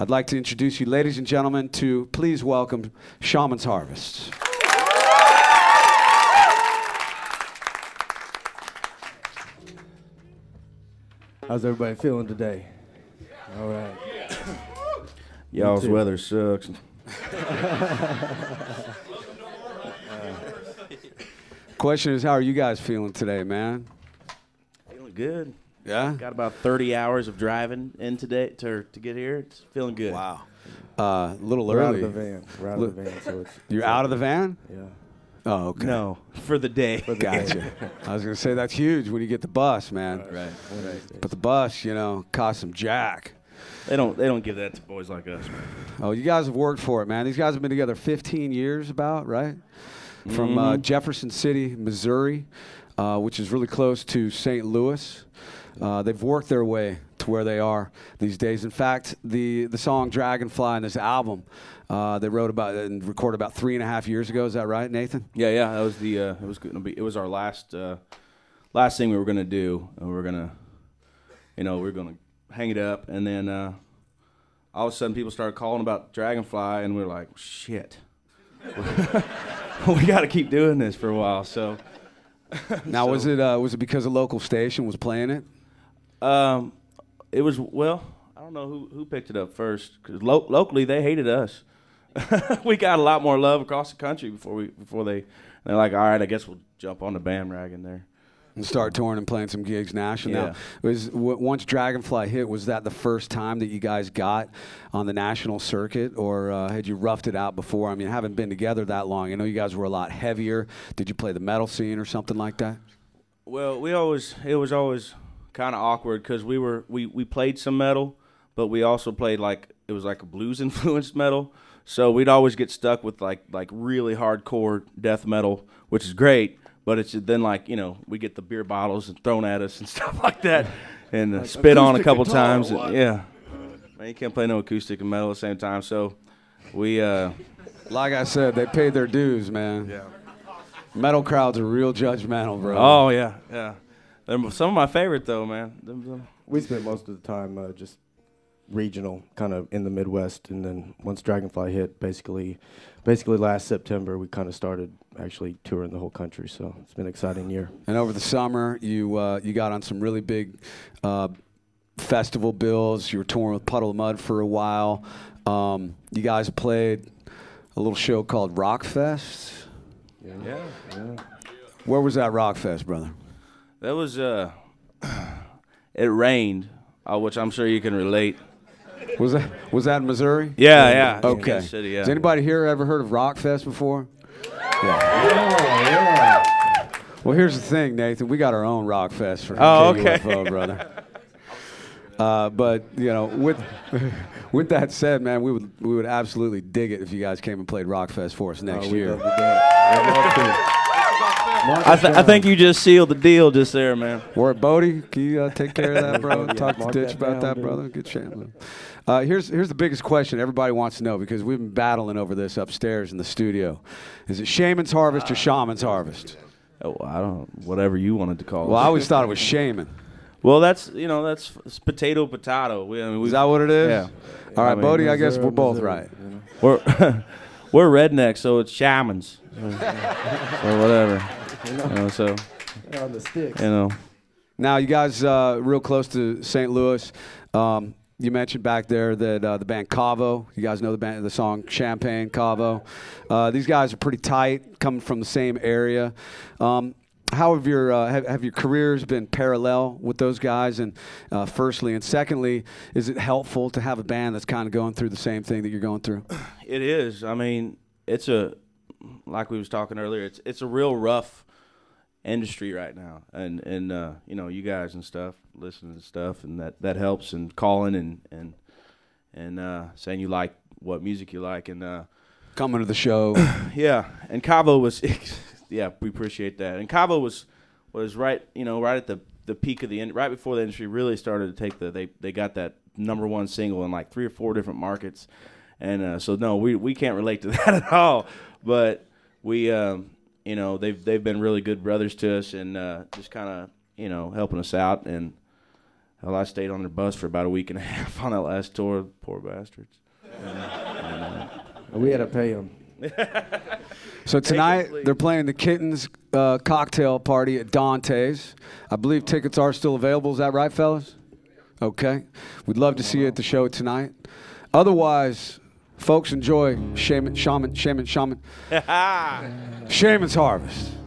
I'd like to introduce you, ladies and gentlemen, to please welcome Shaman's Harvest. How's everybody feeling today? All right. Y'all's weather sucks. Question is, how are you guys feeling today, man? Feeling good. Yeah? Got about 30 hours of driving in today to get here. It's feeling good. Wow. A little We're early. out of the van. We're out of the van, so it's You're out of the van? Yeah. Oh, okay. No, for the day. Gotcha. I was going to say that's huge when you get the bus, man. Right. But the bus, you know, costs some jack. They don't give that to boys like us, man. Oh, you guys have worked for it, man. These guys have been together 15 years about, right? From Jefferson City, Missouri, which is really close to St. Louis. They've worked their way to where they are these days. In fact, the song Dragonfly and this album, they wrote about and recorded about 3.5 years ago. Is that right, Nathan? Yeah. That was the it was our last thing we were gonna do, and we were gonna hang it up, and then all of a sudden people started calling about Dragonfly, and we were like, shit. We got to keep doing this for a while. So now, was it because a local station was playing it? It was, well, I don't know who picked it up first, because locally they hated us. We got a lot more love across the country they're like, all right, I guess we'll jump on the bandwagon there. And start touring and playing some gigs national. Yeah. Now, once Dragonfly hit, was that the first time that you guys got on the national circuit, or had you roughed it out before? I mean, haven't been together that long. I know you guys were a lot heavier. Did you play the metal scene or something like that? Well, it was always kind of awkward because we played some metal, but we also played it was like a blues influenced metal. So we'd always get stuck with like really hardcore death metal, which is great. But it's then we get the beer bottles and thrown at us and stuff like that, and spit on a couple times. Yeah, man, you can't play no acoustic and metal at the same time. So we, like I said, they paid their dues, man. Yeah. Metal crowds are real judgmental, bro. Oh yeah. They're some of my favorite though, man. We spent most of the time just regional, kind of in the Midwest, and then once Dragonfly hit, basically last September, we kind of started actually touring the whole country. So it's been an exciting year. And over the summer, you got on some really big festival bills. You were touring with Puddle of Mud for a while. You guys played a little show called Rock Fest. Yeah. Where was that Rock Fest, brother? That was it rained, which I'm sure you can relate. Was that in Missouri? Yeah. Okay. City, yeah. Has anybody here ever heard of Rock Fest before? Yeah. Well, here's the thing, Nathan. We got our own Rock Fest for KUFO, brother. But with that said, man, we would absolutely dig it if you guys came and played Rock Fest for us next year. I think you just sealed the deal just there, man. We're at Bodie. Can you take care of that, bro? Talk to Ditch about that, brother. Good Shaman. Here's the biggest question everybody wants to know, because we've been battling over this upstairs in the studio. Is it Shaman's Harvest or Shaman's Harvest? Oh, I don't. Whatever you wanted to call it. Well, I always thought it was Shaman. Well, that's it's potato. Is that what it is? Yeah. All right, Bodie. I guess we're both right. We're we're rednecks, so it's Shamans or whatever. So On the sticks. Now, you guys real close to St. Louis. You mentioned back there that the band Cavo. You guys know the song Champagne, Cavo. These guys are pretty tight, coming from the same area. How have your careers been parallel with those guys? And firstly, and secondly, is it helpful to have a band that's kind of going through the same thing that you're going through? It is. I mean, like we was talking earlier. It's a real rough industry right now, and you guys and stuff, listening to stuff, and that helps, and calling and saying you like what music you like, and coming to the show. Yeah, and Cabo was. Yeah, we appreciate that. And Cabo was right, right at the peak of right before the industry really started to take they got that #1 single in like 3 or 4 different markets, and so no, we can't relate to that at all. But we, they've been really good brothers to us, and just kind of helping us out, and Hell, I stayed on their bus for about a week and a half on that last tour. Poor bastards. We had to pay them. So tonight they're playing the Kittens cocktail party at Dante's. I believe tickets are still available. Is that right, fellas? Okay. We'd love to see you at the show tonight. Otherwise, folks, enjoy Shaman's Harvest.